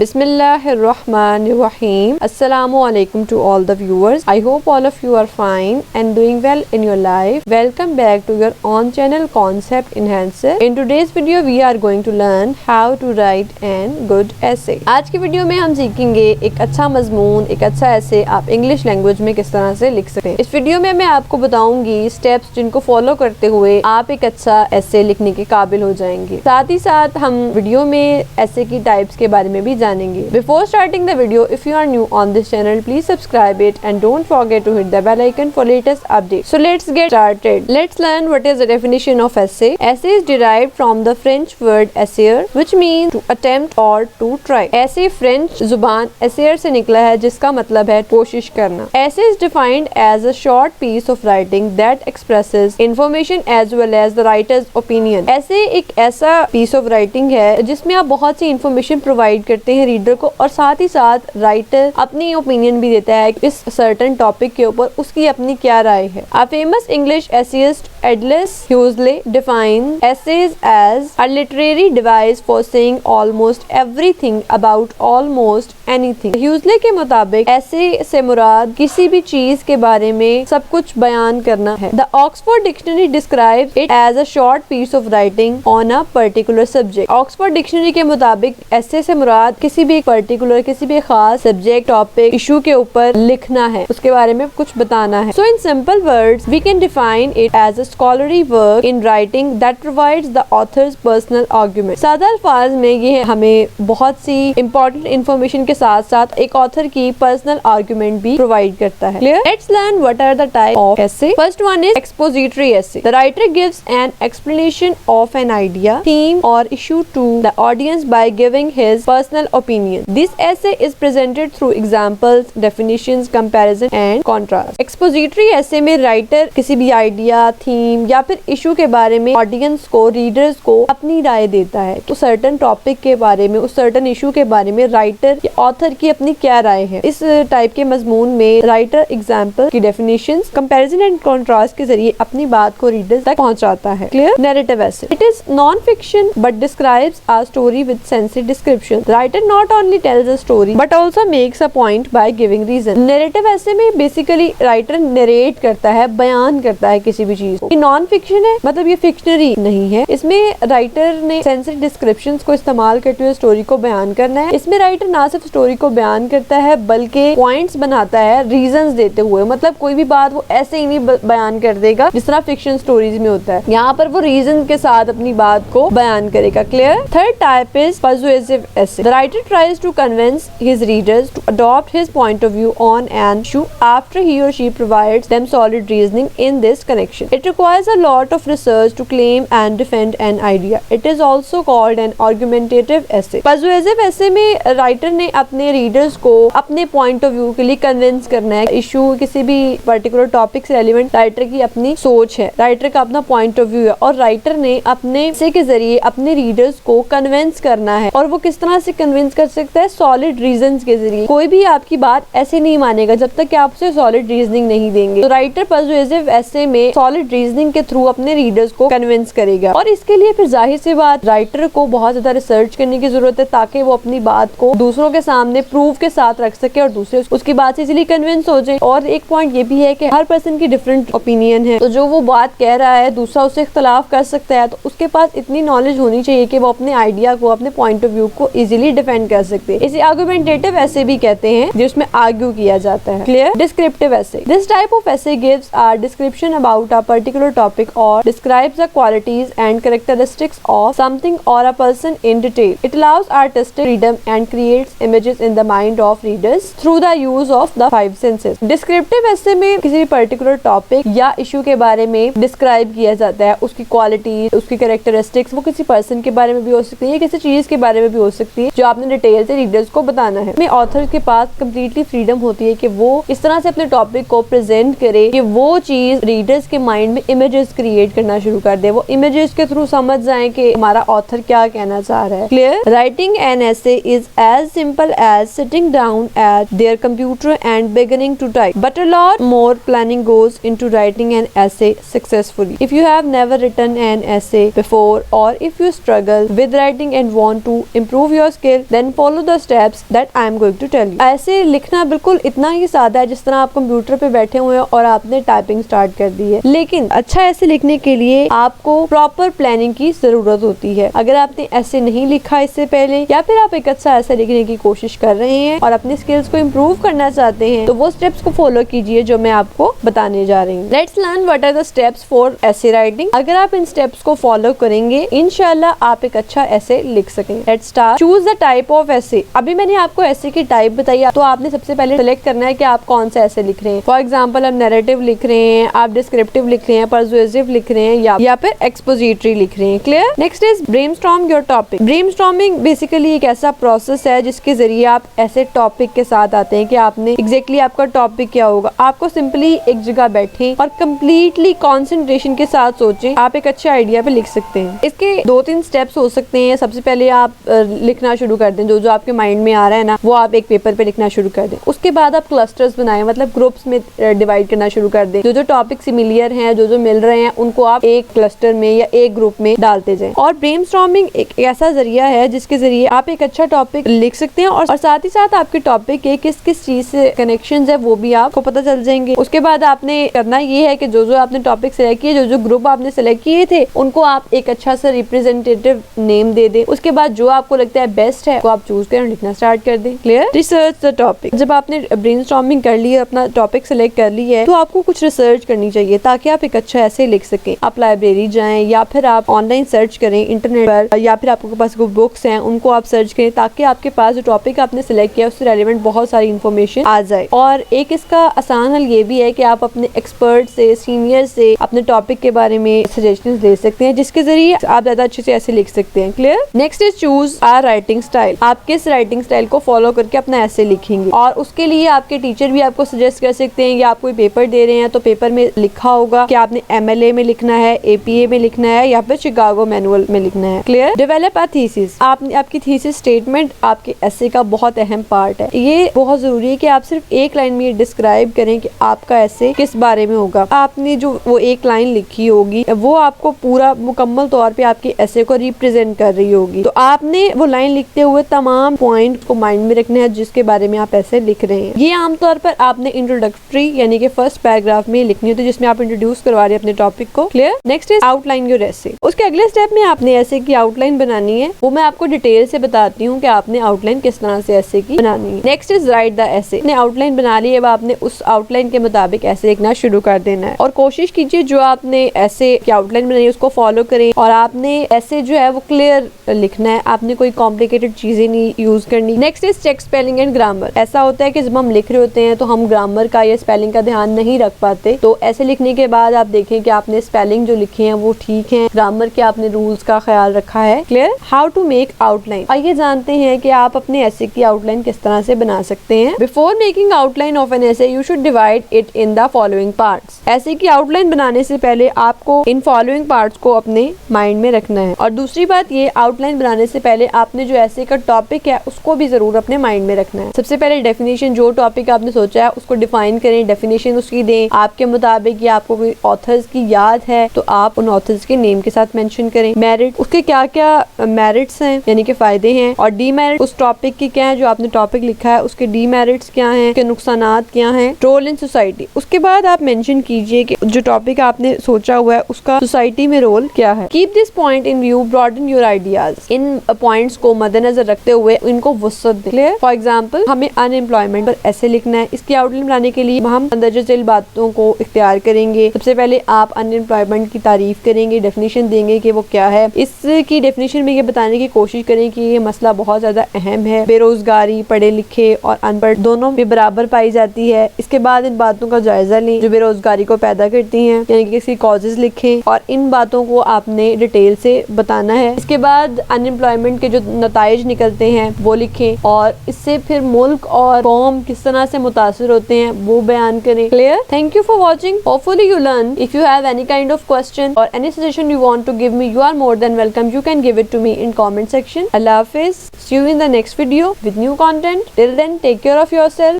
Bismillahirrahmanirrahim. Assalamu alaikum to all the viewers. I hope all of you are fine and doing well in your life. Welcome back to your own channel Concept Enhancer. In today's video we are going to learn how to write an good essay. आज की video में हम सीखेंगे एक अच्छा मजमून, एक अच्छा ऐसे आप इंग्लिश लैंग्वेज में किस तरह से लिख सकते हैं। इस वीडियो में मैं आपको बताऊंगी स्टेप्स जिनको फॉलो करते हुए आप एक अच्छा ऐसे लिखने के काबिल हो जाएंगे। साथ ही साथ हम वीडियो में ऐसे की टाइप्स के बारे में भी जानेंगे। Before starting the video, if you are new on this channel, please subscribe it and don't forget to hit the bell icon for latest updates. So let's get started. Let's learn what is the definition of essay. Essay is derived from the French word essayer, which means to attempt or to try. Essay French जुबान essayer से निकला है जिसका मतलब है कोशिश करना। Essay is defined as a short piece of writing that expresses information as well as the writer's opinion. Essay एक ऐसा piece of writing है जिसमें आप बहुत सी information provide करते हैं रीडर को और साथ ही साथ राइटर अपनी ओपिनियन भी देता है इस सर्टेन टॉपिक के ऊपर उसकी अपनी क्या राय है। A famous English essayist Aldous Huxley defined essays as a literary device for saying almost everything about almost anything. Huxley के मुताबिक essay से मुराद किसी भी चीज के बारे में सब कुछ बयान करना है। The Oxford Dictionary describes it as a short piece of writing on a particular subject. Oxford Dictionary के मुताबिक essay से मुराद किसी भी पर्टिकुलर किसी भी खास सब्जेक्ट टॉपिक इशू के ऊपर लिखना है, उसके बारे में कुछ बताना है। So in simple words we can define it as a scholarly work in writing that provides the author's personal argument. सादा अल्फाज में ये हमें बहुत सी important information के साथ साथ एक ऑथर की पर्सनल आर्गुमेंट भी प्रोवाइड करता है। Clear? Let's learn what are the type of essay. First one is expository essay. The writer gives an explanation of an idea, theme or issue to the audience by giving his personal opinion. This essay is presented through examples, definitions, comparison and contrast. Expository essay में writer किसी भी idea, theme या फिर issue के बारे में audience को, readers को अपनी राय देता है। तो सर्टेन टॉपिक के बारे में, उस सर्टेन इशू के बारे में राइटर या ऑथर की अपनी क्या राय है। इस टाइप के मजमून में राइटर एग्जाम्पल की डेफिनेशंस, कंपैरिजन एंड कंट्रास्ट के जरिए अपनी बात को रीडर्स तक पहुंचाता है। Clear? Narrative essay. It is non-fiction but describes a story with sensy description. The writer not only tells a story but also makes a point by giving reason. Narrative essay में basically writer narrate करता है, बयान करता है किसी भी चीज को। ये नॉन फिक्शन है, मतलब ये फिक्शनरी नहीं है। इसमें राइटर ने सेंसरी डिस्क्रिप्शंस को इस्तेमाल करते हुए स्टोरी को बयान करना है। इसमें राइटर ना सिर्फ स्टोरी को बयान करता है बल्कि पॉइंट्स बनाता है रीजंस देते हुए। मतलब कोई भी बात वो ऐसे ही नहीं बयान कर देगा जिस तरह फिक्शन स्टोरीज में होता है। यहाँ पर वो रीजन के साथ अपनी बात को बयान करेगा। Clear? Third type is persuasive essay. The writer tries to convince his readers to adopt his point of view on an issue after he or she provides them solid reasoning in this connection. It requires a lot of research to claim and defend an idea. It is also called an argumentative essay. Persuasive essay में writer ने अपने readers को अपने point of view के लिए convince करना है। Issue किसी भी पर्टिकुलर टॉपिक से रेलेवेंट राइटर की अपनी सोच है, राइटर का अपना पॉइंट ऑफ व्यू है और राइटर ने अपने से के जरिए अपने रीडर्स को कन्विंस करना है। और वो किस तरह से कन्विंस कर सकता है? सॉलिड रीजंस के जरिए। कोई भी आपकी बात ऐसे नहीं मानेगा जब तक कि आप उसे सॉलिड रीजनिंग नहीं देंगे। तो राइटर पर्सुएसिव essay में सॉलिड रीजनिंग के थ्रू अपने रीडर्स को कन्विंस करेगा और इसके लिए फिर जाहिर सी बात राइटर को बहुत ज्यादा रिसर्च करने की जरूरत है ताकि वो अपनी बात को दूसरों के सामने प्रूफ के साथ रख सके और दूसरे उसकी बात से इजीली कन्विंस हो जाए। और एक पॉइंट ये भी है कि हर पर्सन की डिफरेंट ओपिनियन है, तो जो वो बात कह रहा है दूसरा उससे इख्तलाफ कर सकता है, तो उसके पास इतनी नॉलेज होनी चाहिए कि वो अपने आइडिया को, अपने पॉइंट ऑफ व्यू को इजीली डिफेंड कर सकते हैं। इसे आर्गुमेंटेटिव essay भी कहते हैं जिसमें आर्ग्यू किया जाता है। Clear? Descriptive essay. This type of essay gives a description about a particular topic or describes the qualities and characteristics of something or a person in detail. It allows artistic freedom and creates images in the mind of readers through the use of the five senses. Descriptive essay में किसी भी particular topic या issue के बारे में describe किया जाता है, उसकी क्वालिटी, उसकी कैरेक्टरिस्टिक्स, वो किसी पर्सन के बारे में भी हो सकती है, किसी चीज के बारे में भी हो सकती है जो आपने डिटेल से रीडर्स को बताना है। में ऑथर के पास कंप्लीटली फ्रीडम होती है कि वो इस तरह से अपने टॉपिक को प्रेजेंट करे कि वो चीज रीडर्स के माइंड में इमेजेस क्रिएट करना शुरू कर दे, वो इमेजेस के थ्रू समझ जाए कि हमारा ऑथर क्या कहना चाह रहा है। Clear? Writing an essay is as simple as sitting down at their computer and beginning to type, but a lot more planning goes into writing an essay successfully. If you have never written an essay before, or if you struggle with writing and want to improve your skill, then follow the steps that I am going to tell you. ऐसे लिखना बिल्कुल इतना ही सादा है जिस तरह आप computer पे बैठे हुए हैं और आपने टाइपिंग स्टार्ट कर दी है, लेकिन अच्छा ऐसे लिखने के लिए आपको प्रॉपर प्लानिंग की जरूरत होती है। अगर आपने ऐसे नहीं लिखा इससे पहले, या फिर आप एक अच्छा ऐसा लिखने की कोशिश कर रहे हैं और अपनी स्किल्स को इम्प्रूव करना चाहते हैं, तो वो स्टेप्स को फॉलो कीजिए जो मैं आपको बताने जा रही हूँ। Let's learn what are the steps for essay writing. अगर आप इन स्टेप्स को फॉलो करेंगे, इंशाल्लाह आप एक अच्छा ऐसे लिख सकेंगे। Let's start. Choose the type of ऐसे। अभी मैंने आपको ऐसे की टाइप बताई, तो आपने सबसे पहले सेलेक्ट करना है कि आप कौन सा ऐसे लिख रहे हैं। फॉर एग्जाम्पल, आप नैरेटिव लिख रहे हैं, आप डिस्क्रिप्टिव लिख रहे हैं, पर्सुएसिव लिख रहे हैं, या फिर एक्सपोजिटरी लिख रहे हैं। Clear? Next is brainstorm your topic. Brainstorming basically एक ऐसा प्रोसेस है जिसके जरिए आप ऐसे टॉपिक के साथ आते हैं कि आपने एग्जैक्टली आपका टॉपिक क्या होगा। आपको सिंपली एक जगह बैठे और कंप्लीटली कंसंट्रेशन के साथ सोचें, आप एक अच्छे आइडिया पे लिख सकते हैं। इसके 2-3 स्टेप्स हो सकते हैं। सबसे पहले आप लिखना शुरू कर दें, जो जो आपके माइंड में आ रहा है ना, वो आप एक पेपर पे लिखना शुरू कर दें। उसके बाद आप क्लस्टर्स बनाएं, मतलब ग्रुप्स में डिवाइड करना शुरू कर दें। जो जो टॉपिक सिमिलियर हैं, जो जो मिल रहे हैं, उनको आप एक क्लस्टर में या एक ग्रुप में डालते जाएं। और ब्रेनस्टॉर्मिंग एक ऐसा जरिया है जिसके जरिए आप एक अच्छा टॉपिक लिख सकते हैं, और साथ ही साथ आपके टॉपिक के किस किस चीज से कनेक्शंस है वो भी आपको पता चल जाएंगे। उसके बाद आपने करना ये है कि जो जो आपने टॉपिक सेलेक्ट किए, जो जो ग्रुप आपने सेलेक्ट किए थे, उनको आप एक अच्छा सा रिप्रेजेंटेटिव नेम दे दें। उसके बाद जो आपको लगता है बेस्ट है वो आप चूज करें, लिखना स्टार्ट कर दें। क्लियर? Research the topic. जब आपने ब्रेनस्टॉर्मिंग कर ली है, अपना टॉपिक सेलेक्ट कर ली है, तो आपको कुछ रिसर्च करनी चाहिए ताकि आप एक अच्छा ऐसे लिख सकें। आप लाइब्रेरी जाएं या फिर आप ऑनलाइन सर्च करें इंटरनेट पर, या फिर आपके पास कोई बुक्स हैं उनको आप सर्च करें, ताकि आपके पास जो टॉपिक आपने सेलेक्ट किया उससे रेलेवेंट बहुत सारी इन्फॉर्मेशन आ जाए। और एक इसका आसान हल ये भी है कि आप अपने एक्सपर्ट से, सीनियर से अपने टॉपिक के बारे में सजेशंस ले सकते हैं, जिसके जरिए आप ज्यादा अच्छे से ऐसे लिख सकते हैं। Clear? Next is choose our writing style. आप किस राइटिंग स्टाइल को फॉलो करके अपना ऐसे लिखेंगे, और उसके लिए आपके टीचर भी आपको सजेस्ट कर सकते हैं। या आप कोई पेपर दे रहे हैं तो पेपर में लिखा होगा कि आपने MLA में लिखना है, APA में लिखना है, या फिर शिकागो मैनुअल में लिखना है। क्लियर? Develop a thesis. आपकी थीसिस स्टेटमेंट आपके ऐसे का बहुत अहम पार्ट है। ये बहुत जरूरी है कि आप सिर्फ एक लाइन में ये डिस्क्राइब करें कि आपका ऐसे किस बारे में होगा। आपने जो वो एक लाइन लिखी होगी वो आपको पूरा मुकम्मल तौर पे आपके ऐसे को रिप्रेजेंट कर रही होगी। तो आपने वो लाइन लिखते हुए तमाम पॉइंट को माइंड में रखना है जिसके बारे में आप ऐसे लिख रहे हैं। ये आमतौर पर आपने इंट्रोडक्टरी यानी कि फर्स्ट पैराग्राफ में लिखनी होती है, जिसमें आप इंट्रोड्यूस करवा रहे हैं अपने टॉपिक को। Clear? Next is outline your ऐसे। उसके अगले स्टेप में आपने ऐसे की आउटलाइन बनानी है, वो मैं आपको डिटेल से बताती हूँ कि आपने आउटलाइन किस तरह से ऐसे की बनानी है। नेक्स्ट इज राइट द ऐसे। आपने आउटलाइन बना ली है, अब आपने उस आउटलाइन के मुताबिक ऐसे लिखना शुरू कर देना है, और कोशिश कीजिए जो आपने ऐसे की आउटलाइन बनाई है उसको फॉलो करें, और आपने ऐसे जो है वो क्लियर लिखना है। आपने कोई कॉम्प्लिकेटेड चीजें नहीं यूज करनी। Next is check spelling and grammar. ऐसा होता है कि जब हम लिख रहे होते हैं तो हम ग्रामर का या स्पेलिंग का ध्यान नहीं रख पाते, तो ऐसे लिखने के बाद आप देखें कि आपने स्पेलिंग जो लिखे हैं वो ठीक है, ग्रामर के आपने रूल्स का ख्याल रखा है। Clear? How to make outline. आइए जानते हैं कि आप अपने ऐसे की आउटलाइन किस तरह से बना सकते हैं। Before making outline of an essay you should divide it in the following parts. Essay की आउटलाइन बनाने से पहले आपको इन फॉलोइंग पार्ट्स को अपने माइंड में रखना है। और दूसरी बात ये, आउटलाइन बनाने से पहले आपने जो ऐसे का टॉपिक है उसको भी जरूर अपने माइंड में रखना है। सबसे पहले डेफिनेशन, जो टॉपिक आपने सोचा है उसको डिफाइन करें, डेफिनेशन उसकी दें आपके मुताबिक। या आपको कोई ऑथर्स की याद है तो आप उन ऑथर्स के नेम के साथ मेंशन करें। मेरिट, उसके क्या क्या मेरिट्स हैं यानी कि फायदे हैं, और डीमेरिट उस टॉपिक के क्या है जो आपने टॉपिक लिखा है उसके डीमेरिट्स क्या हैं, उसके नुकसानात क्या हैं। रोल इन सोसाइटी, उसके बाद आप मेंशन कीजिए कि जो टॉपिक आपने सोचा हुआ है उसका सोसाइटी में रोल क्या है। Keep this point in view, broaden your ideas. इन पॉइंट्स को मद्देनजर रखते हुए इनको वसअत दें। क्लियर? फॉर एग्जाम्पल, हमें अनएम्प्लॉयमेंट पर ऐसे लिखना है। इसकी आउटलाइन बनाने के लिए हम अंदर झेल बातों को इख्तियार करेंगे। सबसे पहले आप अनएम्प्लॉयमेंट की तारीफ करेंगे, डेफिनेशन देंगे कि वो क्या है। इसकी डेफिनेशन में ये बताने की कोशिश करें कि ये मसला बहुत ज्यादा अहम है। बेरोजगारी पढ़े लिखे और अनपढ़ दोनों में बराबर पाई जाती है। इसके बाद इन बातों का जायजा लें जो बेरोजगारी को पैदा करती हैं, यानी कि इसकी कॉजेज लिखें, और इन बातों को आपने डिटेल से बताना है। इसके बाद अनएम्प्लॉयमेंट के जो नताइज निकलते हैं वो लिखें, और इससे फिर मुल्क और कौम किस तरह से मुतासिर होते हैं वो बयान करें। Clear? Thank you for watching. Hopefully you learn If you have any kind of question or any suggestion you want to give me, you are more than welcome. You can give it to me in comment section. Allah Hafiz. See you in the next video with new content. Till then, take care of yourself.